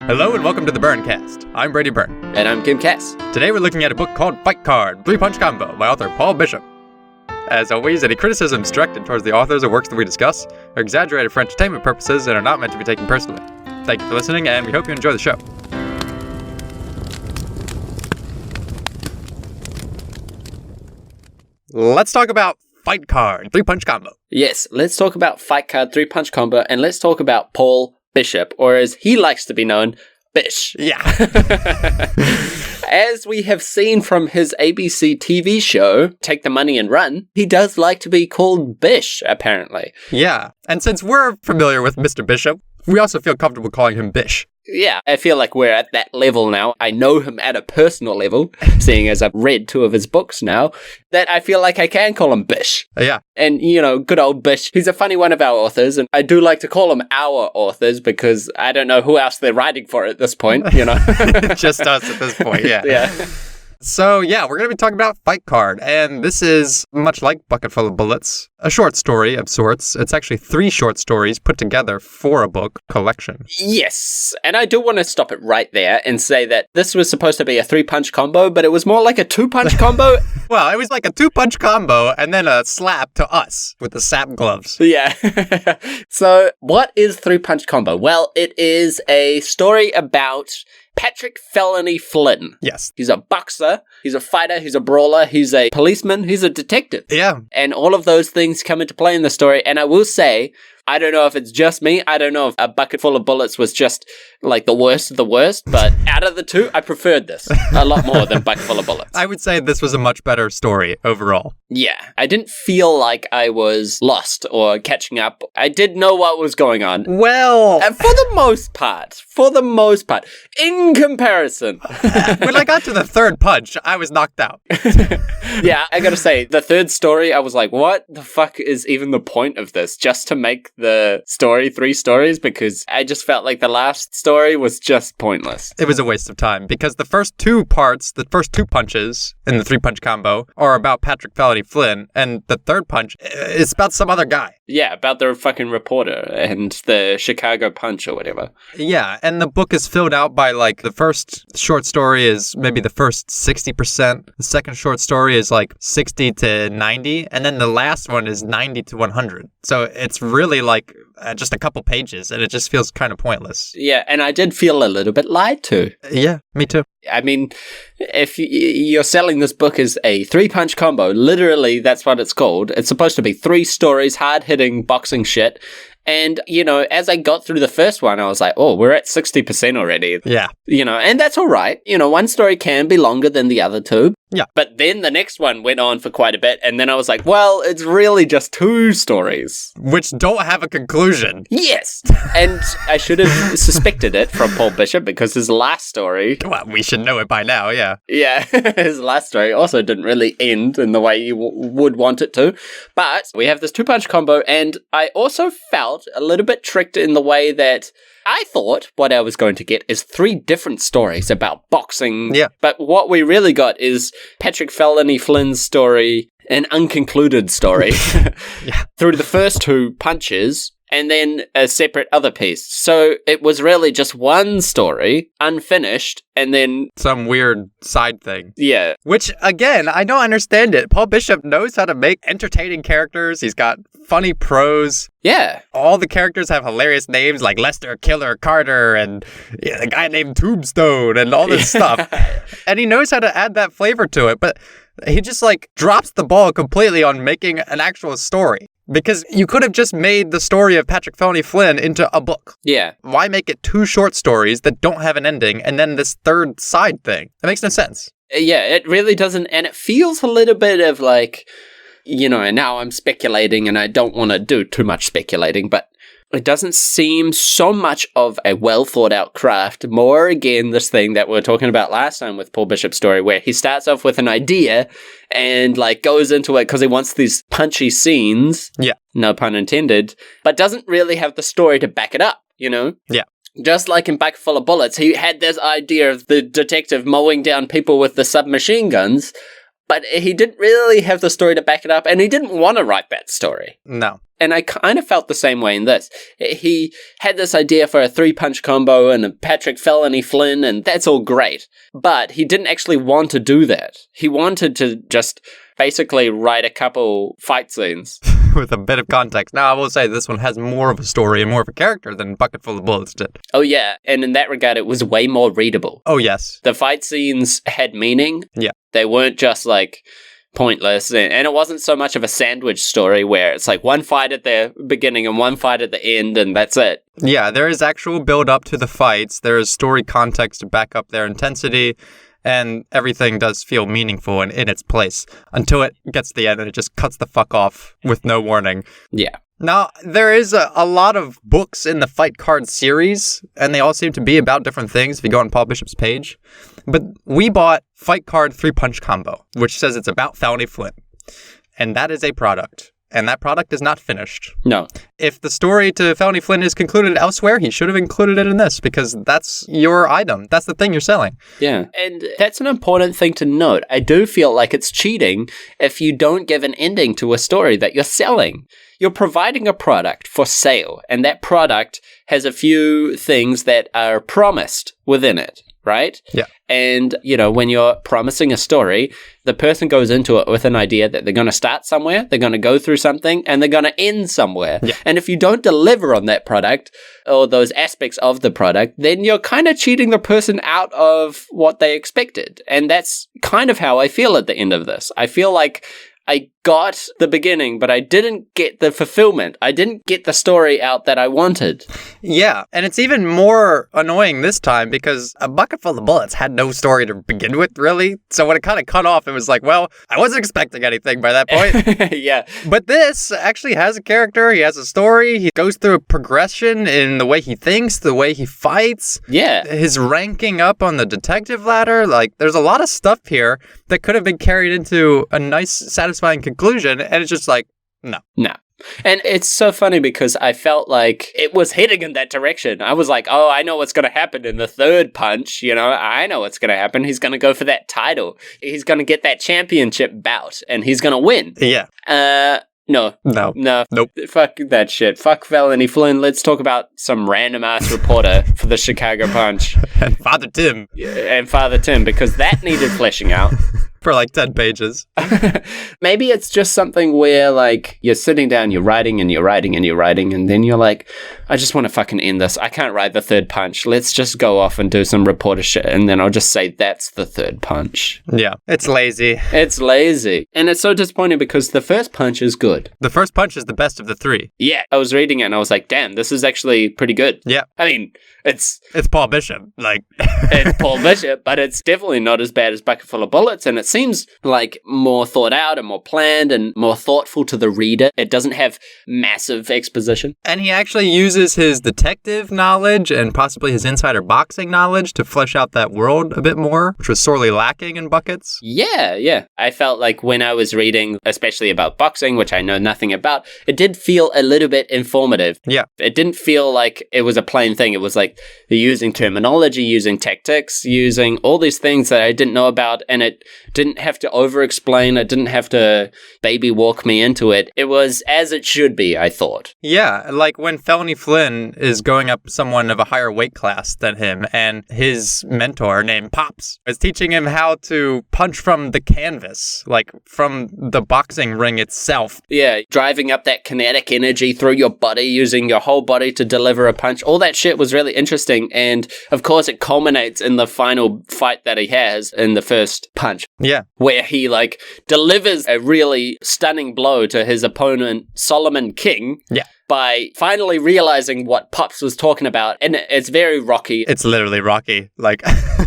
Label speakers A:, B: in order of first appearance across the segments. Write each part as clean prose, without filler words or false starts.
A: Hello and welcome to the BurnCast. I'm Brady Byrne.
B: And I'm Kim Cass.
A: Today we're looking at a book called Fightcard, Three-Punch Combo by author Paul Bishop. As always, any criticisms directed towards the authors or works that we discuss are exaggerated for entertainment purposes and are not meant to be taken personally. Thank you for listening, and we hope you enjoy the show. Let's talk about Fightcard, Three-Punch Combo.
B: Yes, let's talk about Fightcard, Three-Punch Combo, and let's talk about Paul Bishop, or as he likes to be known, Bish.
A: Yeah.
B: As we have seen from his ABC TV show, Take the Money and Run, he does like to be called Bish, apparently.
A: Yeah, and since we're familiar with Mr. Bishop, we also feel comfortable calling him Bish.
B: Yeah, I feel like we're at that level now. I know him at a personal level, seeing as I've read 2 of his books now, that I feel like I can call him Bish.
A: Yeah.
B: And, you know, good old Bish, he's a funny one of our authors, and I do like to call him our authors because I don't know who else they're writing for at this point, you know.
A: Just us at this point, yeah.
B: Yeah.
A: So, yeah, we're going to be talking about Fightcard, and this is, much like Bucket Full of Bullets, a short story of sorts. It's actually 3 short stories put together for a book collection.
B: Yes, and I do want to stop it right there and say that this was supposed to be a 3-punch combo, but it was more like a 2-punch combo.
A: Well, it was like a 2-punch combo, and then a slap to us with the sap gloves.
B: Yeah. So, what is 3-punch combo? Well, it is a story about Patrick Felony Flynn.
A: Yes.
B: He's a boxer, he's a fighter, he's a brawler, he's a policeman, he's a detective.
A: Yeah.
B: And all of those things come into play in the story. And I will say, I don't know if it's just me. I don't know if A Bucket Full of Bullets was just like the worst of the worst. But out of the 2, I preferred this a lot more than Bucket Full of Bullets.
A: I would say this was a much better story overall.
B: Yeah. I didn't feel like I was lost or catching up. I did know what was going on.
A: Well,
B: And for the most part, in comparison.
A: when I got to the 3rd punch, I was knocked out.
B: Yeah, I gotta say, the 3rd story, I was like, what the fuck is even the point of this? Just to make the story 3 stories? Because I just felt like the last story was just pointless.
A: It was a waste of time because the first 2 parts, the first 2 punches in the 3-punch combo are about Patrick Felony Flynn, and the 3rd punch is about some other guy.
B: Yeah, about the fucking reporter and the Chicago Punch or whatever.
A: Yeah, and the book is filled out by, like, the first short story is maybe the first 60%, the second short story is like 60 to 90, and then the last one is 90 to 100. So it's really like just a couple pages, and it just feels kind of pointless.
B: Yeah, and I did feel a little bit lied to.
A: Yeah, me too.
B: I mean, if you're selling this book as a 3-punch combo, literally that's what it's called. It's supposed to be 3 stories, hard-hitting boxing shit. And, you know, as I got through the first one, I was like, oh, we're at 60% already.
A: Yeah.
B: You know, and that's all right. You know, one story can be longer than the other 2.
A: Yeah.
B: But then the next one went on for quite a bit. And then I was like, well, it's really just 2 stories.
A: Which don't have a conclusion.
B: Yes. And I should have suspected it from Paul Bishop because his last story...
A: Well, we should know it by now, yeah.
B: Yeah, his last story also didn't really end in the way you would want it to. But we have this 2-punch combo, and I also felt a little bit tricked in the way that I thought what I was going to get is 3 different stories about boxing.
A: Yeah.
B: But what we really got is Patrick Felony Flynn's story, an unconcluded story,
A: Yeah.
B: through the first 2 punches, and then a separate other piece. So it was really just one story, unfinished, and then...
A: Some weird side thing.
B: Yeah.
A: Which, again, I don't understand it. Paul Bishop knows how to make entertaining characters. He's got funny prose.
B: Yeah.
A: All the characters have hilarious names like Lester, Killer, Carter, and a guy named Tombstone, and all this stuff. And he knows how to add that flavor to it, but he just, like, drops the ball completely on making an actual story. Because you could have just made the story of Patrick Felony Flynn into a book.
B: Yeah.
A: Why make it 2 short stories that don't have an ending and then this 3rd side thing? That makes no sense.
B: Yeah, it really doesn't. And it feels a little bit of like, you know, and now I'm speculating and I don't want to do too much speculating, but it doesn't seem so much of a well thought out craft. More, again, this thing that we were talking about last time with Paul Bishop's story, where he starts off with an idea and like goes into it because he wants these punchy scenes.
A: Yeah.
B: No pun intended. But doesn't really have the story to back it up, you know?
A: Yeah.
B: Just like in Bucket Full of Bullets, he had this idea of the detective mowing down people with the submachine guns, but he didn't really have the story to back it up, and he didn't want to write that story.
A: No.
B: And I kind of felt the same way in this. He had this idea for a 3-punch combo and a Patrick Felony Flynn, and that's all great. But he didn't actually want to do that. He wanted to just basically write a couple fight scenes.
A: With a bit of context. Now, I will say this one has more of a story and more of a character than Bucket Full of Bullets did.
B: Oh, yeah. And in that regard, it was way more readable.
A: Oh, yes.
B: The fight scenes had meaning.
A: Yeah.
B: They weren't just like pointless. And it wasn't so much of a sandwich story where it's like one fight at the beginning and one fight at the end, and that's it.
A: Yeah, there is actual build up to the fights. There is story context to back up their intensity. And everything does feel meaningful and in its place until it gets to the end and it just cuts the fuck off with no warning.
B: Yeah.
A: Now, there is a lot of books in the Fightcard series, and they all seem to be about different things if you go on Paul Bishop's page. But we bought Fightcard 3-Punch Combo, which says it's about Felony Flynn. And that is a product. And that product is not finished.
B: No.
A: If the story to Felony Flynn is concluded elsewhere, he should have included it in this because that's your item. That's the thing you're selling.
B: Yeah. And that's an important thing to note. I do feel like it's cheating if you don't give an ending to a story that you're selling. You're providing a product for sale, and that product has a few things that are promised within it, right?
A: Yeah.
B: And, you know, when you're promising a story, the person goes into it with an idea that they're going to start somewhere, they're going to go through something, and they're going to end somewhere.
A: Yeah.
B: And if you don't deliver on that product or those aspects of the product, then you're kind of cheating the person out of what they expected. And that's kind of how I feel at the end of this. I feel like I got the beginning, but I didn't get the fulfillment. I didn't get the story out that I wanted.
A: Yeah, and it's even more annoying this time because A Bucket Full of Bullets had no story to begin with, really. So when it kind of cut off, it was like, well, I wasn't expecting anything by that point.
B: Yeah.
A: But this actually has a character. He has a story. He goes through a progression in the way he thinks, the way he fights.
B: Yeah.
A: His ranking up on the detective ladder. Like, there's a lot of stuff here that could have been carried into a nice, satisfying conclusion, and it's just like, no.
B: And it's so funny because I felt like it was heading in that direction. I was like, oh, I know what's going to happen in the third punch. You know, I know what's going to happen. He's going to go for that title. He's going to get that championship bout, and he's going to win.
A: Yeah.
B: No.
A: Nope.
B: Fuck that shit. Fuck Felony Flynn. Let's talk about some random-ass reporter for the Chicago Punch.
A: And Father Tim.
B: Yeah, and Father Tim, because that needed fleshing out.
A: For like 10 pages.
B: Maybe it's just something where, like, you're sitting down, you're writing, and then you're like, I just want to fucking end this. I can't write the third punch. Let's just go off and do some reporter shit, and then I'll just say that's the third punch.
A: Yeah, it's lazy.
B: It's lazy. And it's so disappointing because the first punch is good.
A: The first punch is the best of the three.
B: Yeah, I was reading it, and I was like, damn, this is actually pretty good.
A: Yeah.
B: I mean, it's
A: Paul Bishop, like.
B: It's Paul Bishop, but it's definitely not as bad as Bucket Full of Bullets, and it seems like more thought out and more planned and more thoughtful to the reader. It doesn't have massive exposition.
A: And he actually uses his detective knowledge and possibly his insider boxing knowledge to flesh out that world a bit more, which was sorely lacking in Buckets.
B: Yeah. I felt like when I was reading, especially about boxing, which I know nothing about, it did feel a little bit informative.
A: Yeah.
B: It didn't feel like it was a plain thing. It was like using terminology, using tactics, using all these things that I didn't know about, and it didn't have to over-explain. It didn't have to baby walk me into it. It was as it should be, I thought.
A: Yeah, like when Felony Flynn is going up someone of a higher weight class than him, and his mentor named Pops is teaching him how to punch from the canvas, like from the boxing ring itself.
B: Yeah, driving up that kinetic energy through your body, using your whole body to deliver a punch. All that shit was really interesting, and of course it culminates in the final fight that he has in the first punch.
A: Yeah.
B: Where he, like, delivers a really stunning blow to his opponent, Solomon King.
A: Yeah.
B: By finally realizing what Pops was talking about. And it's very Rocky.
A: It's literally Rocky. Like,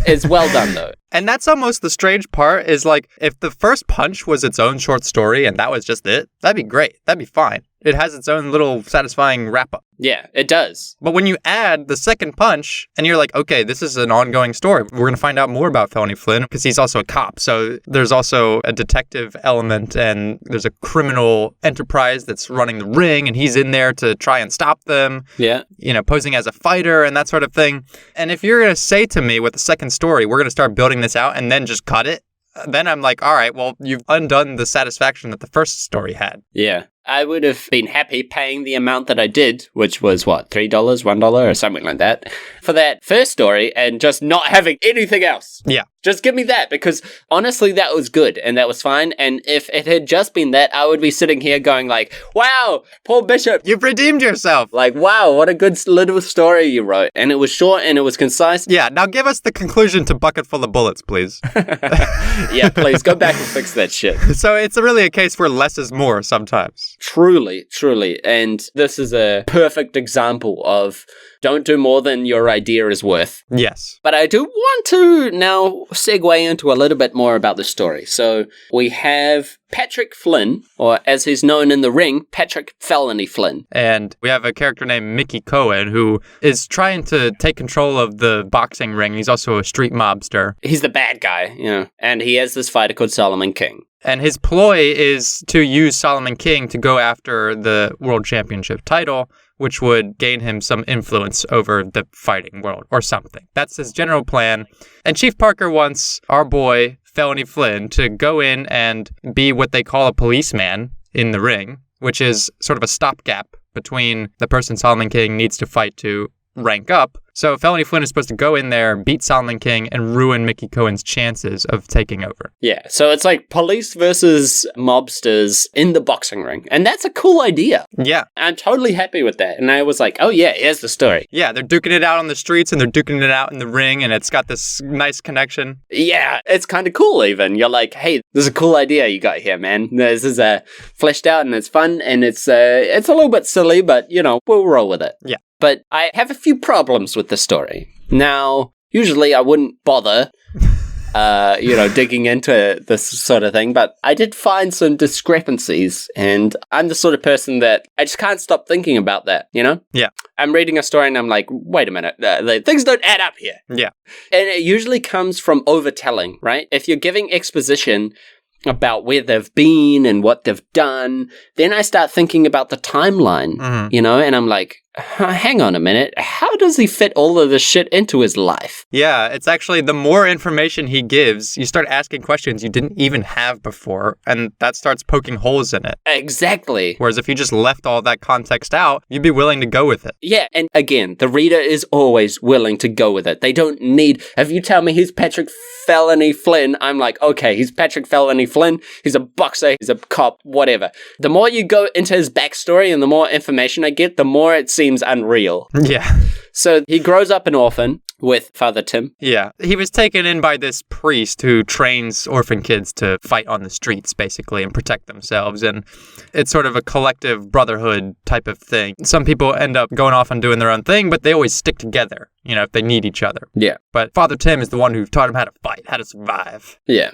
B: it's well done, though.
A: And that's almost the strange part is, like, if the first punch was its own short story and that was just it, that'd be great. That'd be fine. It has its own little satisfying wrap-up.
B: Yeah, it does.
A: But when you add the second punch and you're like, okay, this is an ongoing story. We're going to find out more about Felony Flynn because he's also a cop. So there's also a detective element and there's a criminal enterprise that's running the ring and he's in there to try and stop them.
B: Yeah.
A: You know, posing as a fighter and that sort of thing. And if you're going to say to me with the second story, we're going to start building this out and then just cut it, then I'm like, all right, well, you've undone the satisfaction that the first story had.
B: Yeah. I would have been happy paying the amount that I did, which was what, $3, $1 or something like that, for that first story and just not having anything else.
A: Yeah.
B: Just give me that, because honestly, that was good and that was fine. And if it had just been that, I would be sitting here going like, wow, Paul Bishop,
A: You've redeemed yourself.
B: like, wow, what a good little story you wrote. And it was short and it was concise.
A: Yeah, now give us the conclusion to Bucket Full of Bullets, please.
B: Yeah, please go back and fix that shit.
A: So it's really a case where less is more sometimes.
B: Truly, truly. And this is a perfect example of don't do more than your idea is worth.
A: Yes.
B: But I do want to now segue into a little bit more about the story. So we have Patrick Flynn, or as he's known in the ring, Patrick Felony Flynn.
A: And we have a character named Mickey Cohen who is trying to take control of the boxing ring. He's also a street mobster.
B: He's the bad guy, you know, and he has this fighter called Solomon King.
A: And his ploy is to use Solomon King to go after the world championship title, which would gain him some influence over the fighting world or something. That's his general plan. And Chief Parker wants our boy, Felony Flynn, to go in and be what they call a policeman in the ring, which is sort of a stopgap between the person Solomon King needs to fight to rank up. So Felony Flynn is supposed to go in there, beat Solomon King, and ruin Mickey Cohen's chances of taking over.
B: Yeah, so it's like police versus mobsters in the boxing ring. And that's a cool idea.
A: Yeah.
B: I'm totally happy with that. And I was like, oh yeah, here's the story.
A: Yeah, they're duking it out on the streets and they're duking it out in the ring, and it's got this nice connection.
B: Yeah, it's kind of cool even. You're like, hey, this is a cool idea you got here, man. This is fleshed out and it's fun and it's a little bit silly, but, you know, we'll roll with it.
A: Yeah.
B: But I have a few problems with the story. Now, usually I wouldn't bother, digging into this sort of thing, but I did find some discrepancies, and I'm the sort of person that I just can't stop thinking about that, you know?
A: Yeah.
B: I'm reading a story and I'm like, wait a minute, things don't add up here.
A: Yeah.
B: And it usually comes from overtelling, right? If you're giving exposition about where they've been and what they've done, then I start thinking about the timeline, you know, and I'm like, hang on a minute, how does he fit all of this shit into his life?
A: Yeah, it's actually the more information he gives, you start asking questions you didn't even have before, and that starts poking holes in it.
B: Exactly.
A: Whereas if you just left all that context out, you'd be willing to go with it.
B: Yeah, and again, the reader is always willing to go with it. They don't need, if you tell me he's Patrick Felony Flynn, I'm like, okay, he's Patrick Felony Flynn, he's a boxer, he's a cop, whatever. The more you go into his backstory and the more information I get, the more it seems unreal.
A: Yeah.
B: So he grows up an orphan with Father Tim.
A: Yeah. He was taken in by this priest who trains orphan kids to fight on the streets, basically, and protect themselves. And it's sort of a collective brotherhood type of thing. Some people end up going off and doing their own thing, but they always stick together, you know, if they need each other.
B: Yeah.
A: But Father Tim is the one who taught him how to fight, how to survive.
B: Yeah.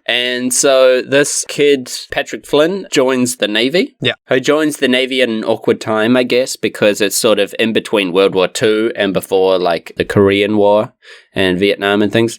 B: And so this kid, Patrick Flynn, joins the Navy.
A: Yeah.
B: He joins the Navy at an awkward time, I guess, because it's sort of in between World War II and before, like, the Korean War and Vietnam and things.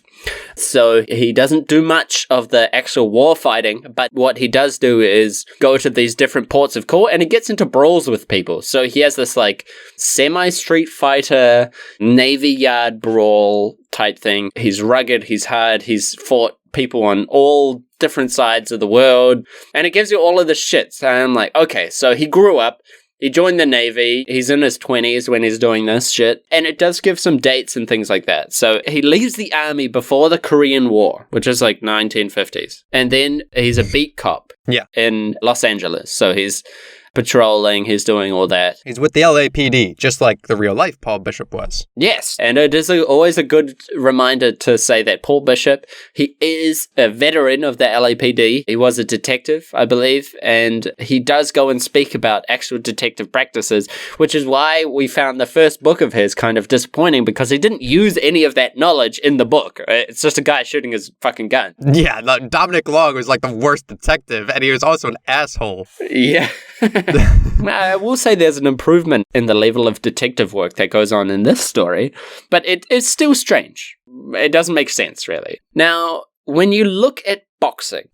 B: So he doesn't do much of the actual war fighting, but what he does do is go to these different ports of call and he gets into brawls with people. So he has this like semi-street fighter, Navy Yard brawl type thing. He's rugged, he's hard, he's fought people on all different sides of the world, and it gives you all of this shit. So I'm like, okay, so he grew up. He joined the Navy. He's in his 20s when he's doing this shit. And it does give some dates and things like that. So he leaves the army before the Korean War, which is like 1950s. And then he's a beat cop in Los Angeles. So he's patrolling, he's doing all that.
A: He's with the LAPD, just like the real life Paul Bishop was.
B: Yes, and it is always a good reminder to say that Paul Bishop, he is a veteran of the LAPD. He was a detective, I believe, and he does go and speak about actual detective practices, which is why we found the first book of his kind of disappointing, because he didn't use any of that knowledge in the book. It's just a guy shooting his fucking gun.
A: Yeah, like Dominic Long was like the worst detective, and he was also an asshole.
B: Yeah. I will say there's an improvement in the level of detective work that goes on in this story, but it's still strange. It doesn't make sense, really. Now, when you look at boxing,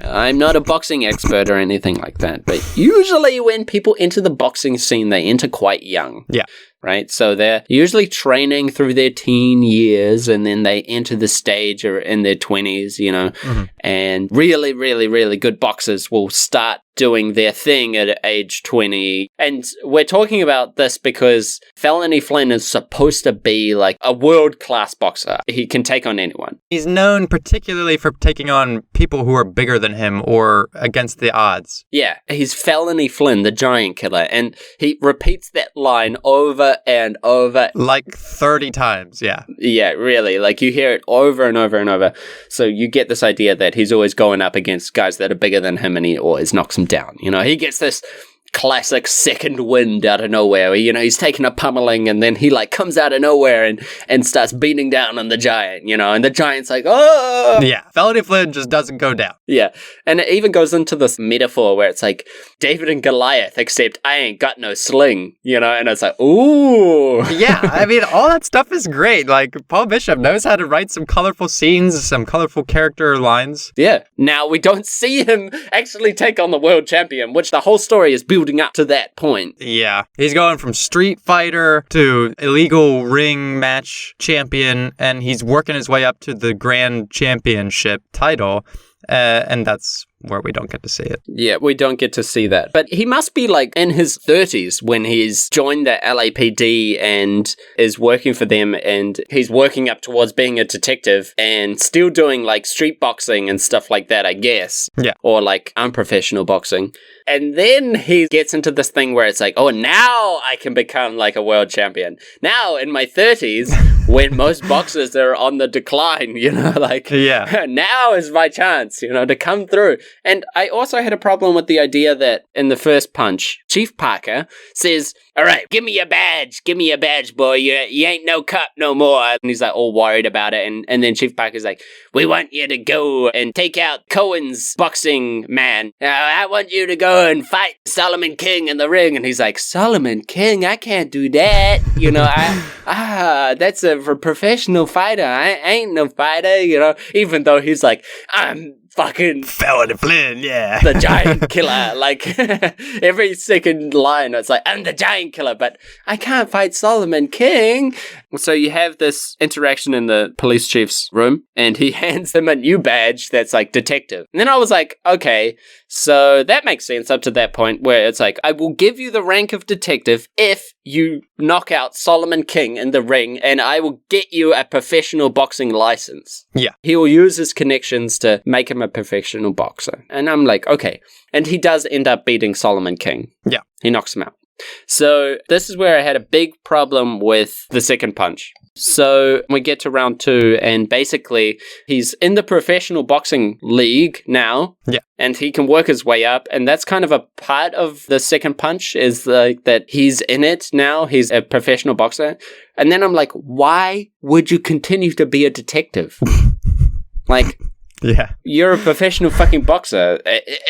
B: I'm not a boxing expert or anything like that, but usually when people enter the boxing scene, they enter quite young.
A: Yeah.
B: Right? So they're usually training through their teen years, and then they enter the stage or in their 20s, you know, and really, really, really good boxers will start doing their thing at age 20. And we're talking about this because Felony Flynn is supposed to be like a world-class boxer. He can take on anyone.
A: He's known particularly for taking on people who are bigger than him or against the odds.
B: Yeah, he's Felony Flynn, the giant killer, and he repeats that line over and over.
A: Like 30 times, yeah.
B: Yeah, really. Like, you hear it over and over and over. So you get this idea that he's always going up against guys that are bigger than him, and he always knocks them down. You know, he gets this classic second wind out of nowhere where, you know, he's taking a pummeling and then he like comes out of nowhere and starts beating down on the giant, you know, and the giant's like, oh
A: yeah, Felony Flynn just doesn't go down.
B: Yeah, and it even goes into this metaphor where it's like David and Goliath, except I ain't got no sling, you know, and it's like, ooh.
A: Yeah, I mean, all that stuff is great. Like, Paul Bishop knows how to write some colorful scenes, some colorful character lines.
B: Yeah, now we don't see him actually take on the world champion, which the whole story is building up to that point.
A: Yeah, he's going from street fighter to illegal ring match champion, and he's working his way up to the grand championship title, and that's where we don't get to see it.
B: Yeah, we don't get to see that. But he must be like in his 30s when he's joined the LAPD and is working for them, and he's working up towards being a detective and still doing like street boxing and stuff like that, I guess.
A: Yeah.
B: Or like unprofessional boxing. And then he gets into this thing where it's like, oh, now I can become like a world champion. Now in my 30s, when most boxers are on the decline, you know, like,
A: yeah,
B: now is my chance, you know, to come through. And I also had a problem with the idea that in the first punch, Chief Parker says, all right, give me your badge, boy. You ain't no cop no more. And he's like all worried about it. And then Chief Parker's like, we want you to go and take out Cohen's boxing man. I want you to go and fight Solomon King in the ring. And he's like, Solomon King? I can't do that. You know, that's a professional fighter. I ain't no fighter, you know, even though he's like, I'm fucking
A: Felony Flynn, yeah.
B: The giant killer. Like, every second line, it's like, I'm the giant killer, but I can't fight Solomon King. So you have this interaction in the police chief's room, and he hands him a new badge that's like detective. And then I was like, okay, so that makes sense up to that point where it's like, I will give you the rank of detective if you knock out Solomon King in the ring, and I will get you a professional boxing license.
A: Yeah.
B: He will use his connections to make him a professional boxer. And I'm like, okay. And he does end up beating Solomon King.
A: Yeah.
B: He knocks him out. So this is where I had a big problem with the second punch. So we get to round 2, and basically he's in the professional boxing league now.
A: Yeah.
B: And he can work his way up. And that's kind of a part of the second punch, is like that he's in it now. He's a professional boxer. And then I'm like, why would you continue to be a detective? Like,
A: yeah,
B: you're a professional fucking boxer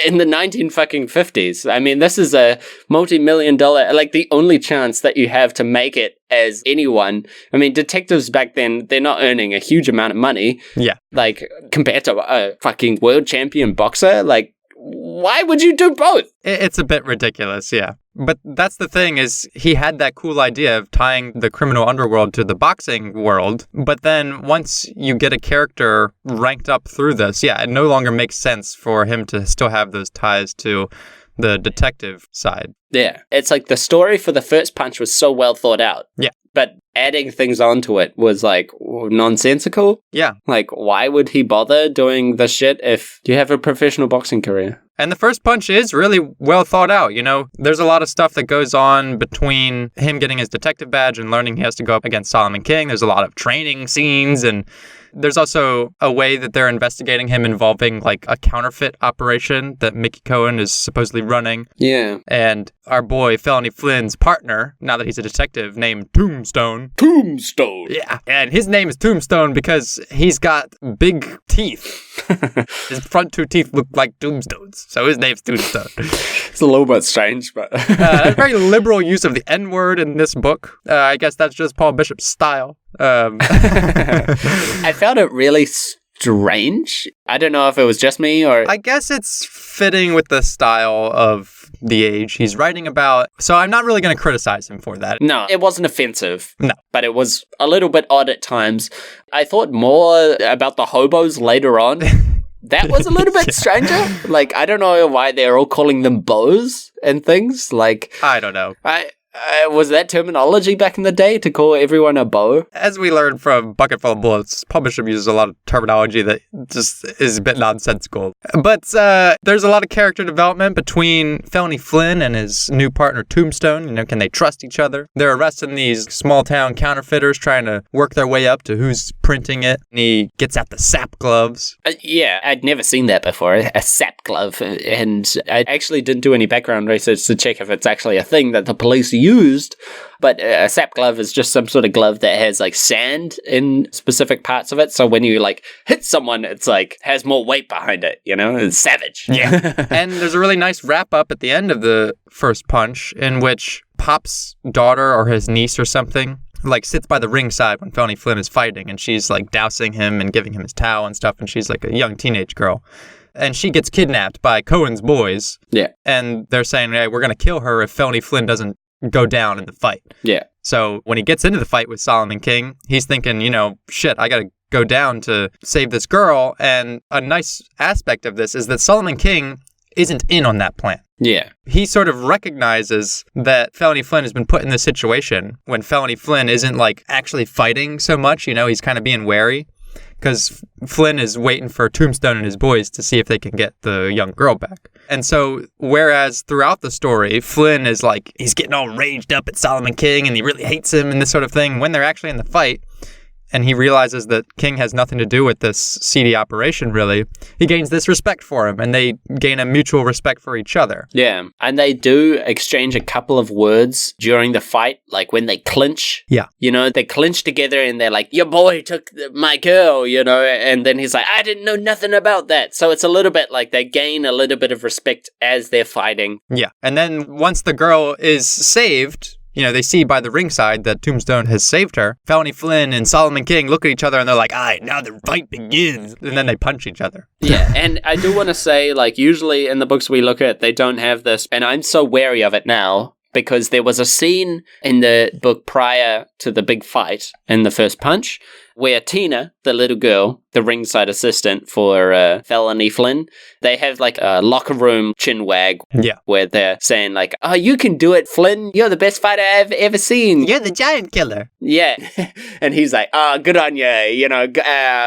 B: in the 1950s. I mean, this is a multi-million-dollar, like the only chance that you have to make it as anyone. I mean, detectives back then, they're not earning a huge amount of money.
A: Yeah.
B: Like, compared to a fucking world champion boxer, like, why would you do both?
A: It's a bit ridiculous, yeah. But that's the thing, is he had that cool idea of tying the criminal underworld to the boxing world. But then once you get a character ranked up through this, yeah, it no longer makes sense for him to still have those ties to the detective side.
B: Yeah. It's like the story for the first punch was so well thought out.
A: Yeah.
B: But adding things onto it was like nonsensical.
A: Yeah.
B: Like, why would he bother doing the shit if you have a professional boxing career?
A: And the first punch is really well thought out, you know? There's a lot of stuff that goes on between him getting his detective badge and learning he has to go up against Solomon King. There's a lot of training scenes, and there's also a way that they're investigating him involving like a counterfeit operation that Mickey Cohen is supposedly running.
B: Yeah.
A: And our boy Felony Flynn's partner, now that he's a detective, named Tombstone.
B: Tombstone!
A: Yeah. And his name is Tombstone because he's got big teeth. His front 2 teeth look like tombstones, so his name's Tombstone.
B: It's a little bit strange, but...
A: a very liberal use of the N-word in this book. I guess that's just Paul Bishop's style.
B: I found it really strange. I don't know if it was just me or...
A: I guess it's fitting with the style of the age he's writing about. So I'm not really going to criticize him for that.
B: No, it wasn't offensive.
A: No.
B: But it was a little bit odd at times. I thought more about the hobos later on. That was a little bit stranger. Like, I don't know why they're all calling them bows and things. Like,
A: I don't know.
B: Was that terminology back in the day to call everyone a bow?
A: As we learned from Bucketful of Bullets, Publishing uses a lot of terminology that just is a bit nonsensical. But there's a lot of character development between Felony Flynn and his new partner Tombstone. You know, can they trust each other? They're arresting these small town counterfeiters trying to work their way up to who's printing it. And he gets out the sap gloves.
B: Yeah, I'd never seen that before, a sap glove. And I actually didn't do any background research to check if it's actually a thing that the police used, but a sap glove is just some sort of glove that has like sand in specific parts of it, so when you like hit someone, it's like has more weight behind it, you know. It's savage.
A: Yeah. And there's a really nice wrap up at the end of the first punch in which Pop's daughter or his niece or something like sits by the ringside when Felony Flynn is fighting, and she's like dousing him and giving him his towel and stuff, and she's like a young teenage girl. And she gets kidnapped by Cohen's boys. Yeah. And they're saying, hey, we're going to kill her if Felony Flynn doesn't go down in the fight. Yeah. So when he gets into the fight with Solomon King, he's thinking, you know, shit, I gotta go down to save this girl. And a nice aspect of this is that Solomon King isn't in on that plan. Yeah. He sort of recognizes that Felony Flynn has been put in this situation when Felony Flynn isn't like actually fighting so much, you know, he's kind of being wary. Because Flynn is waiting for Tombstone and his boys to see if they can get the young girl back. And so, whereas throughout the story, Flynn is like, he's getting all raged up at Solomon King and he really hates him and this sort of thing, when they're actually in the fight, and he realizes that King has nothing to do with this seedy operation, really, he gains this respect for him, and they gain a mutual respect for each other.
B: Yeah, and they do exchange a couple of words during the fight, like when they clinch. Yeah. You know, they clinch together and they're like, your boy took my girl, you know, and then he's like, I didn't know nothing about that. So it's a little bit like they gain a little bit of respect as they're fighting.
A: Yeah, and then once the girl is saved, you know, they see by the ringside that Tombstone has saved her. Felony Flynn and Solomon King look at each other and they're like, all right, now the fight begins. And then they punch each other.
B: Yeah, and I do want to say, like, usually in the books we look at, they don't have this. And I'm so wary of it now because there was a scene in the book prior to the big fight in the first punch where Tina, the little girl, the ringside assistant for Felony Flynn, they have like a locker room chin wag where they're saying like, oh, you can do it, Flynn. You're the best fighter I've ever seen.
A: You're the giant killer.
B: Yeah. And he's like, oh, good on you, you know,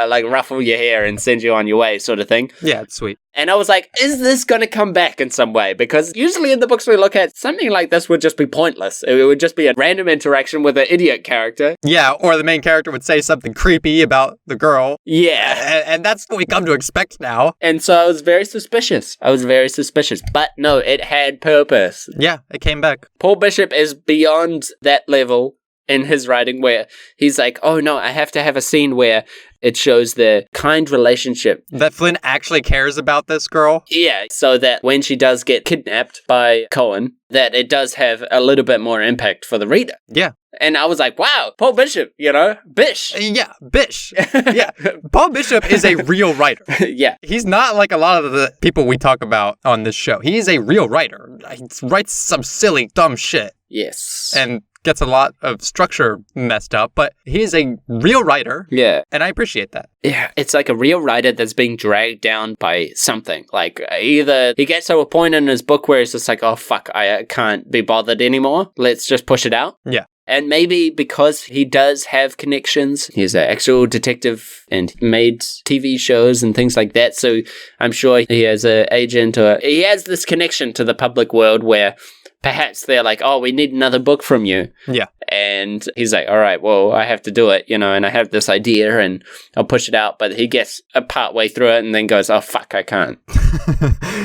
B: like ruffle your hair and send you on your way sort of thing.
A: Yeah, it's sweet.
B: And I was like, is this going to come back in some way? Because usually in the books we look at, something like this would just be pointless. It would just be a random interaction with an idiot character.
A: Yeah, or the main character would say something creepy about the girl.
B: Yeah.
A: And that's what we come to expect now.
B: And so I was very suspicious. But no, it had purpose.
A: Yeah, it came back.
B: Paul Bishop is beyond that level in his writing where he's like, oh no, I have to have a scene where it shows the kind relationship.
A: That Flynn actually cares about this girl?
B: Yeah, so that when she does get kidnapped by Cohen, that it does have a little bit more impact for the reader. Yeah. And I was like, wow, Paul Bishop, you know, Bish.
A: Yeah, Bish. Yeah. Paul Bishop is a real writer.
B: Yeah.
A: He's not like a lot of the people we talk about on this show. He's a real writer. He writes some silly, dumb shit.
B: Yes.
A: And gets a lot of structure messed up, but he is a real writer. Yeah. And I appreciate that.
B: Yeah. It's like a real writer that's being dragged down by something. Like either he gets to a point in his book where it's just like, oh, fuck, I can't be bothered anymore. Let's just push it out. Yeah. And maybe because he does have connections, he's an actual detective and made TV shows and things like that. So I'm sure he has an agent or he has this connection to the public world where perhaps they're like, oh, we need another book from you. Yeah. And he's like, all right, well, I have to do it, you know, and I have this idea and I'll push it out. But he gets a part way through it and then goes, oh, fuck, I can't.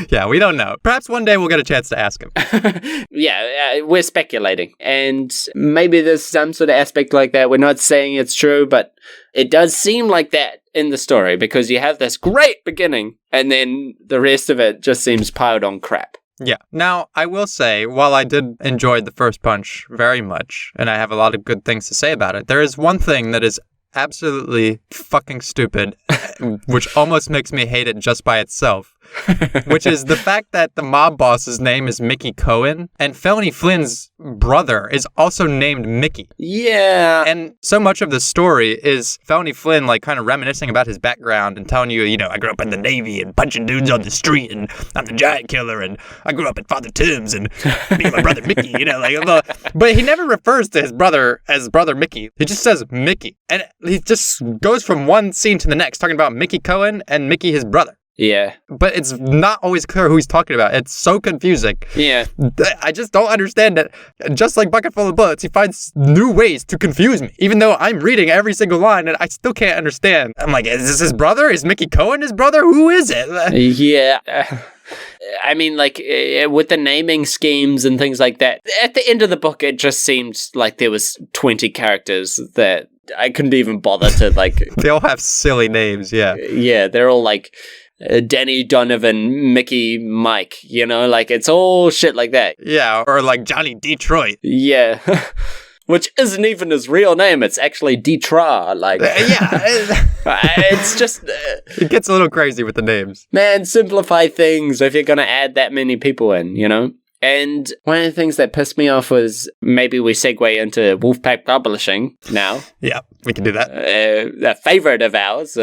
A: Yeah, we don't know. Perhaps one day we'll get a chance to ask him.
B: Yeah, we're speculating. And maybe there's some sort of aspect like that. We're not saying it's true, but it does seem like that in the story because you have this great beginning and then the rest of it just seems piled on crap.
A: Yeah. Now, I will say, while I did enjoy the first punch very much, and I have a lot of good things to say about it, there is one thing that is absolutely fucking stupid, which almost makes me hate it just by itself. which is the fact that the mob boss's name is Mickey Cohen, and Felony Flynn's brother is also named Mickey.
B: Yeah.
A: And so much of the story is Felony Flynn, like, kind of reminiscing about his background and telling you, I grew up in the Navy and punching dudes on the street, and I'm the giant killer, and I grew up at Father Tim's, and me and my brother Mickey, but he never refers to his brother as Brother Mickey. He just says Mickey. And he just goes from one scene to the next talking about Mickey Cohen and Mickey, his brother.
B: Yeah.
A: But it's not always clear who he's talking about. It's so confusing.
B: Yeah.
A: I just don't understand it. Just like Bucket Full of Bullets, he finds new ways to confuse me, even though I'm reading every single line and I still can't understand. I'm like, is this his brother? Is Mickey Cohen his brother? Who is it?
B: Yeah. I mean, like, with the naming schemes and things like that, at the end of the book, it just seemed like there was 20 characters that I couldn't even bother to, like...
A: They all have silly names, yeah.
B: Yeah, they're all, like, Danny Donovan, Mickey Mike, like, it's all shit like that.
A: Yeah, or, like, Johnny Detroit.
B: Yeah. Which isn't even his real name. It's actually Detra. Like,
A: yeah.
B: It's just...
A: it gets a little crazy with the names.
B: Man, simplify things if you're going to add that many people in, And one of the things that pissed me off was maybe we segue into Wolfpack Publishing now.
A: Yeah, we can do that.
B: A favorite of ours.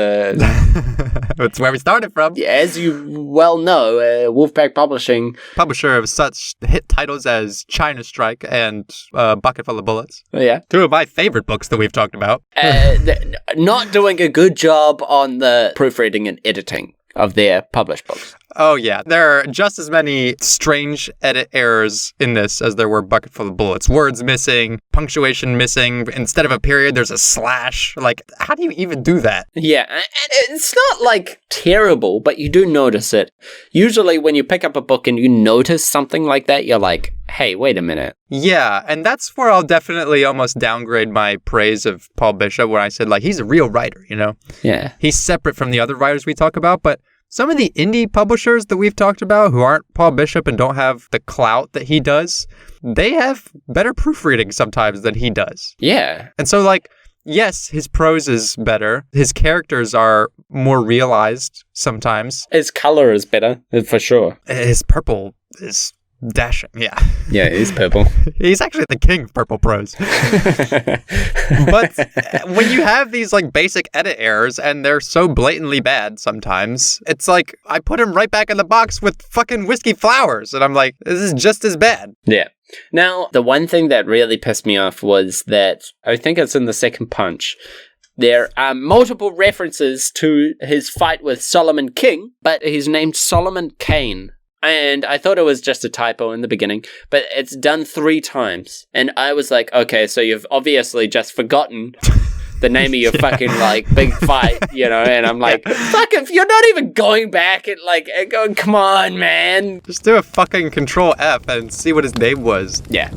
A: That's where we started from.
B: As you well know, Wolfpack Publishing.
A: Publisher of such hit titles as China Strike and Bucket Full of Bullets.
B: Yeah.
A: Two of my favorite books that we've talked about.
B: Not doing a good job on the proofreading and editing of their published books.
A: Oh, yeah. There are just as many strange edit errors in this as there were Bucket Full of Bullets. Words missing, punctuation missing. Instead of a period, there's a slash. Like, how do you even do that?
B: Yeah, and it's not, like, terrible, but you do notice it. Usually when you pick up a book and you notice something like that, you're like, hey, wait a minute.
A: Yeah, and that's where I'll definitely almost downgrade my praise of Paul Bishop when I said, like, he's a real writer,
B: Yeah.
A: He's separate from the other writers we talk about, but some of the indie publishers that we've talked about who aren't Paul Bishop and don't have the clout that he does, they have better proofreading sometimes than he does.
B: Yeah.
A: And so, like, yes, his prose is better. His characters are more realized sometimes.
B: His color is better, for sure.
A: His purple is dashing, yeah.
B: Yeah, he's purple.
A: He's actually the king of purple prose. But when you have these, like, basic edit errors and they're so blatantly bad sometimes, it's like, I put him right back in the box with fucking Whiskey Flowers. And I'm like, this is just as bad.
B: Yeah. Now, the one thing that really pissed me off was that, I think it's in the second punch, there are multiple references to his fight with Solomon King, but he's named Solomon Kane. And I thought it was just a typo in the beginning, but it's done 3 times. And I was like, okay, so you've obviously just forgotten the name of your fucking, like, big fight, and I'm like, fuck, if you're not even going back and, like, going, come on, man.
A: Just do a fucking Control F and see what his name was.
B: Yeah.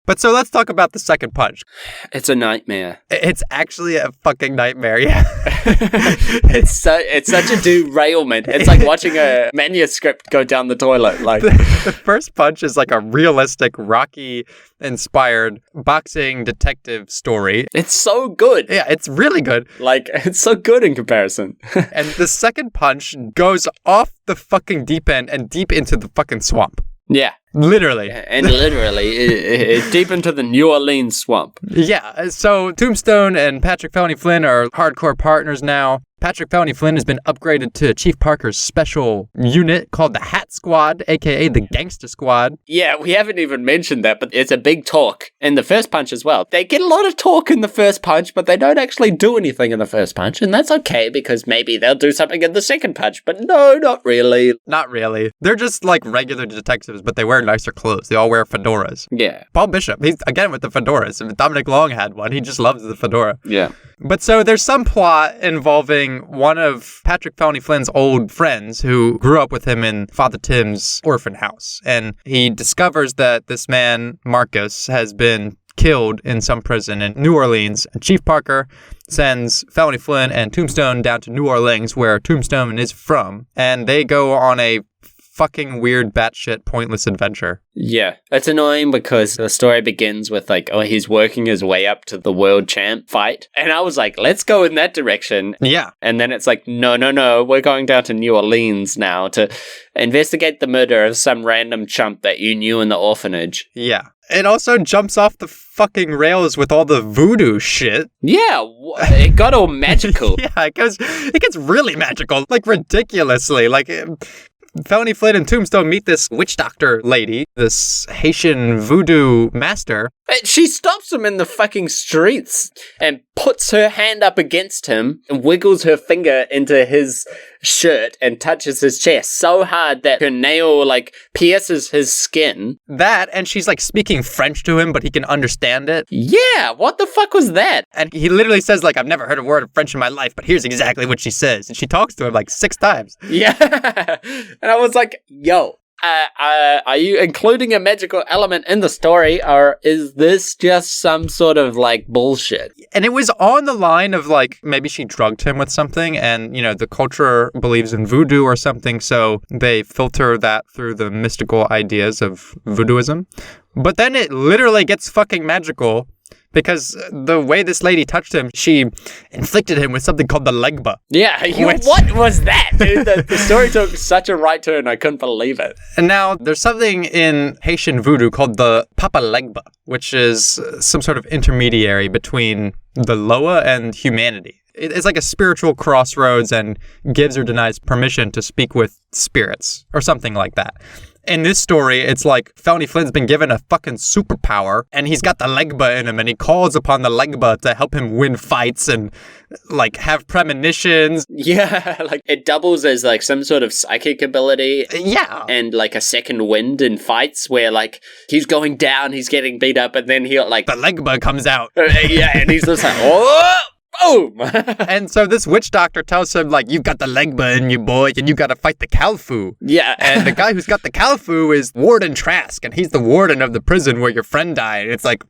A: But so let's talk about the second punch.
B: It's a nightmare.
A: It's actually a fucking nightmare, yeah.
B: It's such a derailment. It's like watching a manuscript go down the toilet. Like
A: the first punch is like a realistic, Rocky-inspired boxing detective story.
B: It's so good.
A: Yeah, it's really good.
B: Like, it's so good in comparison.
A: And the second punch goes off the fucking deep end and deep into the fucking swamp.
B: Yeah.
A: Literally.
B: And literally, deep into the New Orleans swamp.
A: Yeah, so Tombstone and Patrick Felony Flynn are hardcore partners now. Patrick Felony Flynn has been upgraded to Chief Parker's special unit called the Hat Squad, a.k.a. the Gangsta Squad.
B: Yeah, we haven't even mentioned that, but it's a big talk in the first punch as well. They get a lot of talk in the first punch, but they don't actually do anything in the first punch, and that's okay, because maybe they'll do something in the second punch, but no, not really.
A: Not really. They're just like regular detectives, but they wear nicer clothes. They all wear fedoras.
B: Yeah.
A: Paul Bishop, he's again with the fedoras. Dominic Long had one. He just loves the fedora.
B: Yeah.
A: But so there's some plot involving one of Patrick Felony Flynn's old friends who grew up with him in Father Tim's orphan house. And he discovers that this man, Marcus, has been killed in some prison in New Orleans. And Chief Parker sends Felony Flynn and Tombstone down to New Orleans, where Tombstone is from. And they go on a fucking weird, batshit, pointless adventure.
B: Yeah, it's annoying because the story begins with like, oh, he's working his way up to the world champ fight. And I was like, let's go in that direction.
A: Yeah.
B: And then it's like, no, we're going down to New Orleans now to investigate the murder of some random chump that you knew in the orphanage.
A: Yeah. It also jumps off the fucking rails with all the voodoo shit.
B: Yeah, it got all magical.
A: Yeah, it gets really magical, like ridiculously. Like, Felony Flynn and Tombstone meet this witch doctor lady, this Haitian voodoo master.
B: She stops him in the fucking streets and puts her hand up against him and wiggles her finger into his shirt and touches his chest so hard that her nail, like, pierces his skin.
A: That, and she's, like, speaking French to him, but he can understand it.
B: Yeah, what the fuck was that?
A: And he literally says, like, I've never heard a word of French in my life, but here's exactly what she says. And she talks to him, like, 6 times.
B: Yeah. And I was like, yo. Are you including a magical element in the story, or is this just some sort of, like, bullshit?
A: And it was on the line of, like, maybe she drugged him with something, and, you know, the culture believes in voodoo or something, so they filter that through the mystical ideas of voodooism. But then it literally gets fucking magical, because the way this lady touched him, she inflicted him with something called the Ligba.
B: Yeah, what was that, dude? The story took such a right turn, I couldn't believe it.
A: And now, there's something in Haitian voodoo called the Papa Ligba, which is some sort of intermediary between the Loa and humanity. It's like a spiritual crossroads and gives or denies permission to speak with spirits, or something like that. In this story, it's like Felony Flynn's been given a fucking superpower, and he's got the Ligba in him, and he calls upon the Ligba to help him win fights and, like, have premonitions.
B: Yeah, like, it doubles as, like, some sort of psychic ability.
A: Yeah.
B: And, like, a second wind in fights where, like, he's going down, he's getting beat up, and then he'll, like...
A: The Ligba comes out.
B: Yeah, and he's just like, oh! Boom!
A: And so this witch doctor tells him, like, you've got the Ligba in you, boy, and you got to fight the Kalfu.
B: Yeah.
A: And the guy who's got the Kalfu is Warden Trask, and he's the warden of the prison where your friend died. It's like,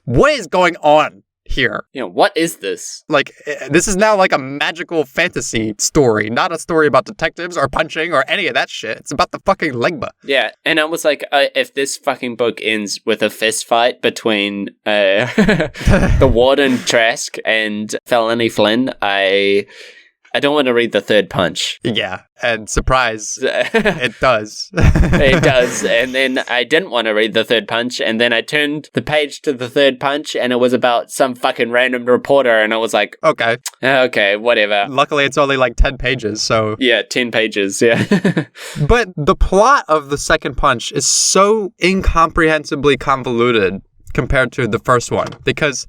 A: what is going on here?
B: You know, what is this?
A: Like, this is now like a magical fantasy story, not a story about detectives or punching or any of that shit. It's about the fucking Ligba.
B: Yeah, and I was like, if this fucking book ends with a fist fight between the Warden Trask and Felony Flynn, I don't want to read the third punch.
A: Yeah, and surprise, it does.
B: It does, and then I didn't want to read the third punch, and then I turned the page to the third punch, and it was about some fucking random reporter, and I was like, okay, whatever.
A: Luckily, it's only like 10 pages, so...
B: Yeah, 10 pages, yeah.
A: But the plot of the second punch is so incomprehensibly convoluted compared to the first one, because...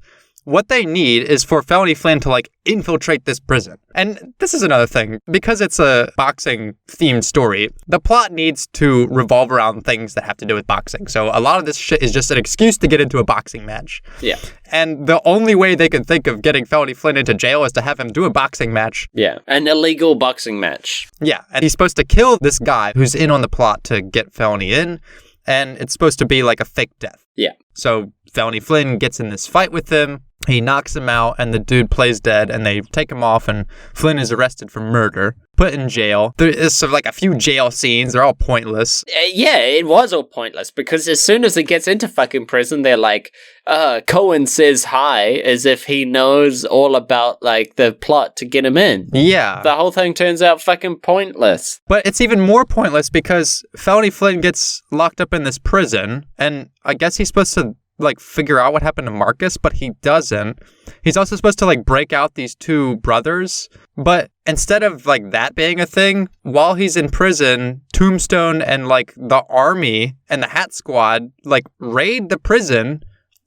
A: what they need is for Felony Flynn to, like, infiltrate this prison. And this is another thing. Because it's a boxing-themed story, the plot needs to revolve around things that have to do with boxing. So a lot of this shit is just an excuse to get into a boxing match.
B: Yeah.
A: And the only way they can think of getting Felony Flynn into jail is to have him do a boxing match.
B: Yeah, an illegal boxing match.
A: Yeah, and he's supposed to kill this guy who's in on the plot to get Felony in. And it's supposed to be like a fake death.
B: Yeah.
A: So Felony Flynn gets in this fight with him. He knocks him out, and the dude plays dead, and they take him off, and Flynn is arrested for murder, put in jail. There is sort of like a few jail scenes. They're all pointless.
B: Yeah, it was all pointless, because as soon as he gets into fucking prison, they're like, Cohen says hi, as if he knows all about, like, the plot to get him in.
A: Yeah.
B: The whole thing turns out fucking pointless.
A: But it's even more pointless because Felony Flynn gets locked up in this prison, and I guess he's supposed to, like, figure out what happened to Marcus, but he doesn't. He's also supposed to, like, break out these two brothers, but instead of, like, that being a thing, while he's in prison, Tombstone and, like, the army and the Hat Squad, like, raid the prison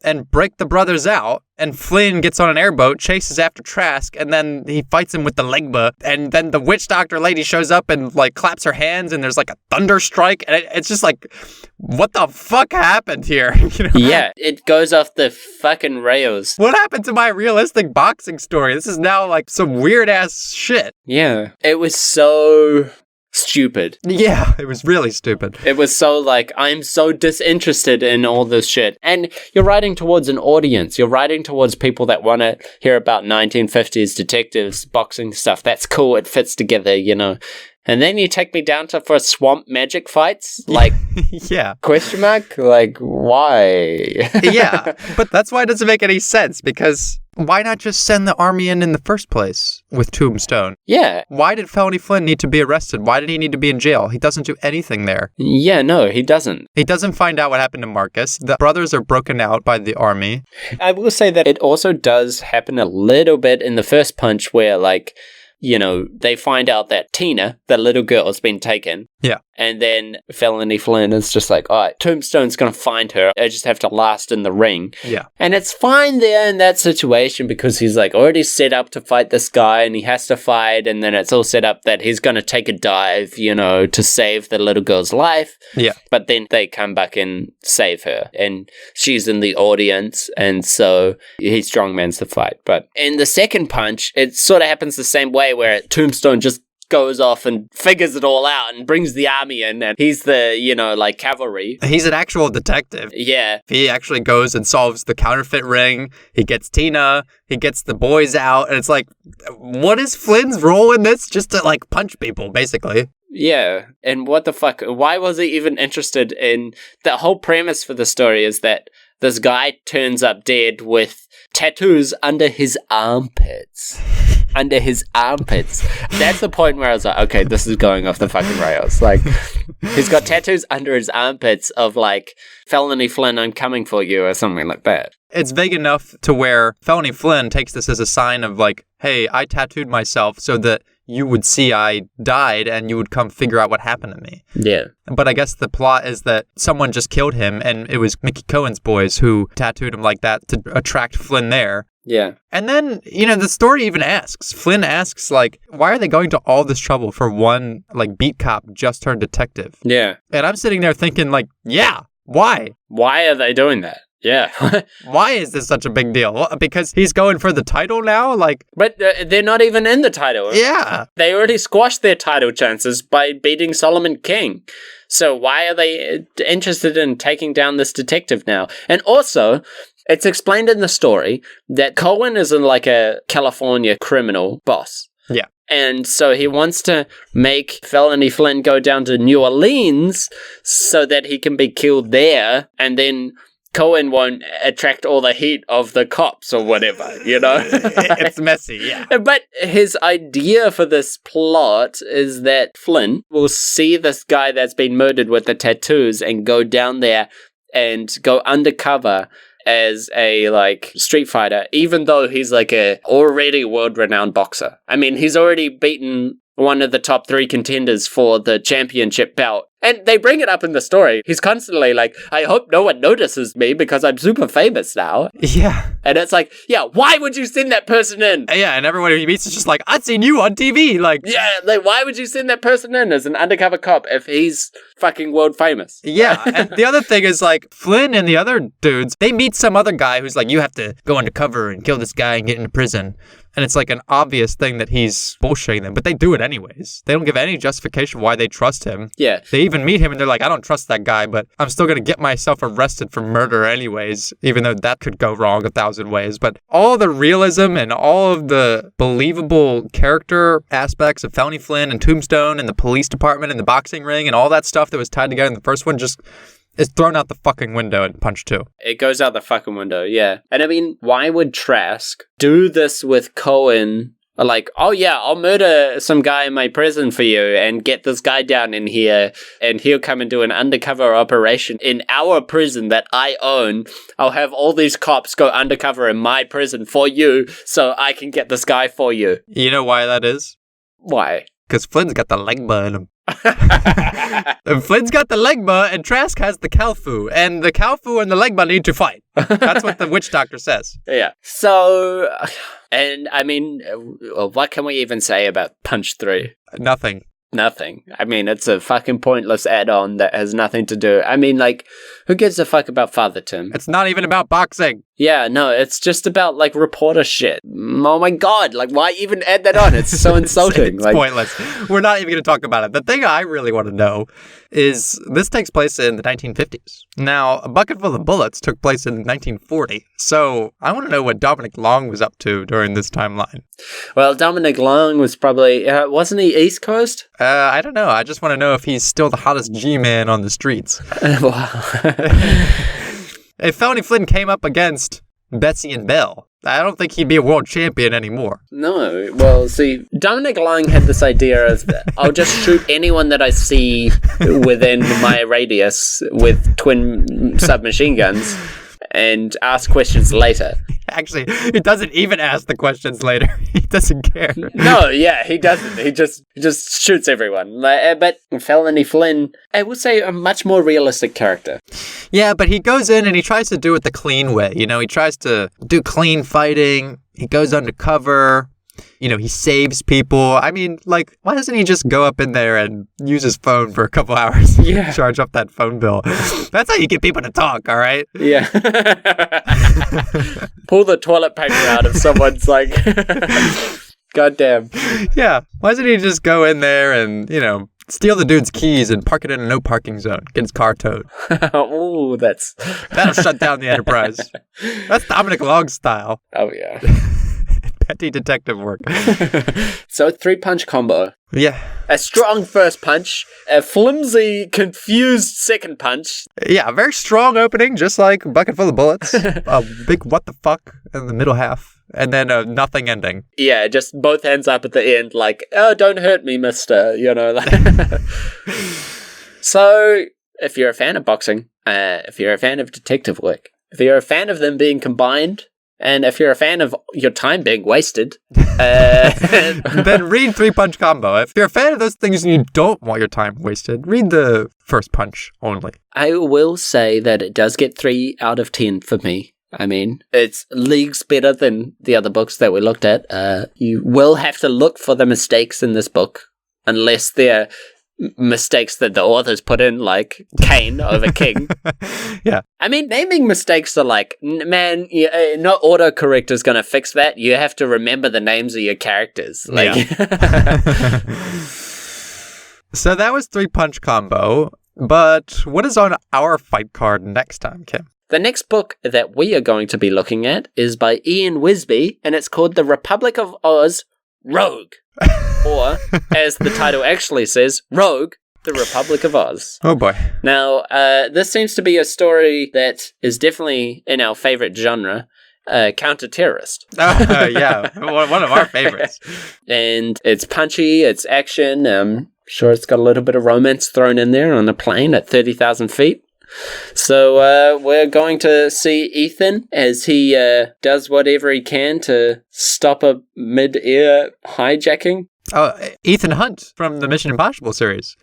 A: and break the brothers out, and Flynn gets on an airboat, chases after Trask, and then he fights him with the Ligba, and then the witch doctor lady shows up and, like, claps her hands, and there's, like, a thunder strike, and it's just like, what the fuck happened here? You know?
B: Yeah, it goes off the fucking rails.
A: What happened to my realistic boxing story? This is now, like, some weird-ass shit.
B: Yeah, it was so... stupid.
A: Yeah, it was really stupid.
B: It was so, like, I'm so disinterested in all this shit. And you're writing towards an audience. You're writing towards people that want to hear about 1950s detectives, boxing stuff. That's cool. It fits together, you know. And then you take me down to for swamp magic fights? Like,
A: yeah.
B: question mark? Like, why?
A: Yeah, but that's why it doesn't make any sense, because why not just send the army in the first place with Tombstone?
B: Yeah.
A: Why did Felony Flynn need to be arrested? Why did he need to be in jail? He doesn't do anything there.
B: Yeah, no, he doesn't.
A: He doesn't find out what happened to Marcus. The brothers are broken out by the army.
B: I will say that it also does happen a little bit in the first punch where, like, you know, they find out that Tina, the little girl, has been taken.
A: Yeah.
B: And then Felony Flynn is just like, all right, Tombstone's going to find her. I just have to last in the ring.
A: Yeah.
B: And it's fine there in that situation because he's like already set up to fight this guy and he has to fight. And then it's all set up that he's going to take a dive, you know, to save the little girl's life.
A: Yeah.
B: But then they come back and save her. And she's in the audience. And so he strongmans the fight. But in the second punch, it sort of happens the same way where Tombstone just goes off and figures it all out and brings the army in, and he's the, you know, like, cavalry.
A: He's an actual detective.
B: Yeah.
A: He actually goes and solves the counterfeit ring. He gets Tina. He gets the boys out. And it's like, what is Flynn's role in this? Just to, like, punch people, basically.
B: Yeah. And what the fuck? Why was he even interested in... The whole premise for the story is that this guy turns up dead with tattoos under his armpits. Under his armpits. That's the point where I was like, okay, this is going off the fucking rails. Like, he's got tattoos under his armpits of, like, Felony Flynn, I'm coming for you, or something like that.
A: It's vague enough to where Felony Flynn takes this as a sign of, like, hey, I tattooed myself so that you would see I died and you would come figure out what happened to me.
B: Yeah.
A: But I guess the plot is that someone just killed him, and it was Mickey Cohen's boys who tattooed him like that to attract Flynn there.
B: Yeah.
A: And then, you know, the story even asks, Flynn asks, like, why are they going to all this trouble for one, like, beat cop just turned detective?
B: Yeah.
A: And I'm sitting there thinking, like, yeah, why?
B: Why are they doing that? Yeah.
A: Why is this such a big deal? Well, because he's going for the title now? Like,
B: but they're not even in the title.
A: Yeah.
B: They already squashed their title chances by beating Solomon King. So why are they interested in taking down this detective now? And also, it's explained in the story that Cohen is like a California criminal boss.
A: Yeah.
B: And so he wants to make Felony Flynn go down to New Orleans so that he can be killed there, and then Cohen won't attract all the heat of the cops or whatever, you know?
A: It's messy, yeah.
B: But his idea for this plot is that Flynn will see this guy that's been murdered with the tattoos and go down there and go undercover as a, like, street fighter, even though he's, like, a already world-renowned boxer. I mean, he's already beaten one of the top 3 contenders for the championship belt. And they bring it up in the story. He's constantly like, I hope no one notices me because I'm super famous now.
A: Yeah.
B: And it's like, yeah, why would you send that person in?
A: Yeah, and everyone he meets is just like, I've seen you on TV. Like,
B: yeah, like, why would you send that person in as an undercover cop if he's fucking world famous?
A: Yeah, and the other thing is, like, Flynn and the other dudes, they meet some other guy who's like, you have to go undercover and kill this guy and get into prison. And it's like an obvious thing that he's bullshitting them, but they do it anyways. They don't give any justification why they trust him.
B: Yeah.
A: They even meet him and they're like, I don't trust that guy, but I'm still going to get myself arrested for murder anyways, even though that could go wrong 1,000 ways. But all the realism and all of the believable character aspects of Felony Flynn and Tombstone and the police department and the boxing ring and all that stuff that was tied together in the first one just is thrown out the fucking window in Punch 2.
B: It goes out the fucking window, yeah. And I mean, why would Trask do this with Cohen? Like, oh yeah, I'll murder some guy in my prison for you and get this guy down in here and he'll come and do an undercover operation in our prison that I own. I'll have all these cops go undercover in my prison for you so I can get this guy for you.
A: You know why that is?
B: Why?
A: Because Flynn's got the Ligba in him. And Flynn's got the Ligba and Trask has the Kalfu. And the Kalfu and the Ligba need to fight. That's what the witch doctor says.
B: Yeah. So, and I mean, what can we even say about Punch 3?
A: Nothing.
B: Nothing. I mean, it's a fucking pointless add-on that has nothing to do. I mean, like, who gives a fuck about Father Tim?
A: It's not even about boxing.
B: Yeah, no, it's just about, like, reporter shit. Oh my god, like, why even add that on? It's so insulting.
A: It's pointless. We're not even going to talk about it. The thing I really want to know is this takes place in the 1950s. Now, A Bucket Full of Bullets took place in 1940. So I want to know what Dominic Long was up to during this timeline.
B: Well, Dominic Long was probably, wasn't he East Coast?
A: I don't know. I just want to know if he's still the hottest G-man on the streets. If Felony Flynn came up against Betsy and Bell, I don't think he'd be a world champion anymore.
B: No, well, see, Dominic Long had this idea of, I'll just shoot anyone that I see within my radius with twin submachine guns and ask questions later.
A: Actually, he doesn't even ask the questions later. He doesn't care.
B: No, yeah, he doesn't. He just shoots everyone. But Felony Flynn, I would say, a much more realistic character.
A: Yeah, but he goes in and he tries to do it the clean way. You know, he tries to do clean fighting. He goes undercover. You know, he saves people. I mean, like, why doesn't he just go up in there and use his phone for a couple hours?
B: Yeah.
A: Charge up that phone bill. That's how you get people to talk, all right?
B: Yeah. Pull the toilet paper out of someone's, like, goddamn.
A: Yeah. Why doesn't he just go in there and, you know, steal the dude's keys and park it in a no parking zone, get his car towed?
B: Ooh,
A: that'll shut down the enterprise. That's Dominic Long style.
B: Oh, yeah.
A: Petty detective work.
B: So, 3-punch combo.
A: Yeah.
B: A strong first punch, a flimsy, confused second punch.
A: Yeah, a very strong opening, just like A Bucket Full of Bullets. A big what the fuck in the middle half, and then a nothing ending.
B: Yeah, just both hands up at the end, like, oh, don't hurt me, mister, you know. Like. So, if you're a fan of boxing, if you're a fan of detective work, if you're a fan of them being combined, and if you're a fan of your time being wasted,
A: then read 3-punch combo. If you're a fan of those things and you don't want your time wasted, read the first punch only.
B: I will say that it does get 3 out of 10 for me. I mean, it's leagues better than the other books that we looked at. You will have to look for the mistakes in this book, unless they're mistakes that the authors put in, like Kane over King.
A: Yeah.
B: I mean, naming mistakes are like, man, no autocorrect is going to fix that. You have to remember the names of your characters. Like, yeah.
A: So that was 3-punch combo, but what is on our fight card next time, Kim?
B: The next book that we are going to be looking at is by Ian Wisby, and it's called The Republic of Oz Rogue. Or, as the title actually says, Rogue, The Republic of Oz.
A: Oh boy.
B: Now, this seems to be a story that is definitely in our favorite genre, counter-terrorist.
A: Yeah, one of our favorites.
B: And it's punchy, it's action, sure it's got a little bit of romance thrown in there on a plane at 30,000 feet. So we're going to see Ethan as he does whatever he can to stop a mid-air hijacking.
A: Oh, Ethan Hunt from the Mission Impossible series.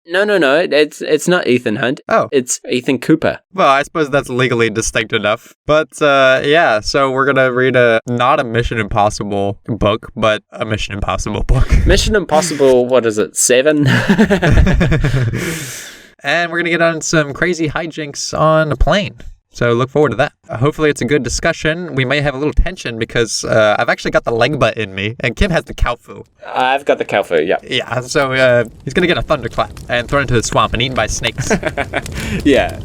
B: No. It's not Ethan Hunt.
A: Oh.
B: It's Ethan Cooper.
A: Well, I suppose that's legally distinct enough. But yeah, so we're going to read not a Mission Impossible book, but a Mission Impossible book. Mission
B: Impossible, what is it, 7?
A: And we're going to get on some crazy hijinks on a plane. So look forward to that. Hopefully it's a good discussion. We may have a little tension because I've actually got the Ligba in me, and Kim has the Kalfu.
B: I've got the Kalfu, yeah.
A: Yeah, so he's going to get a thunderclap and thrown into the swamp and eaten by snakes.
B: Yeah.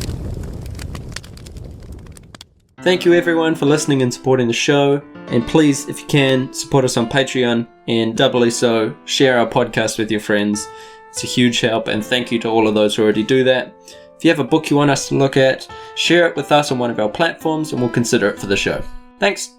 B: Thank you everyone for listening and supporting the show. And please, if you can, support us on Patreon, and doubly so, share our podcast with your friends. It's a huge help, and thank you to all of those who already do that. If you have a book you want us to look at, share it with us on one of our platforms and we'll consider it for the show. Thanks!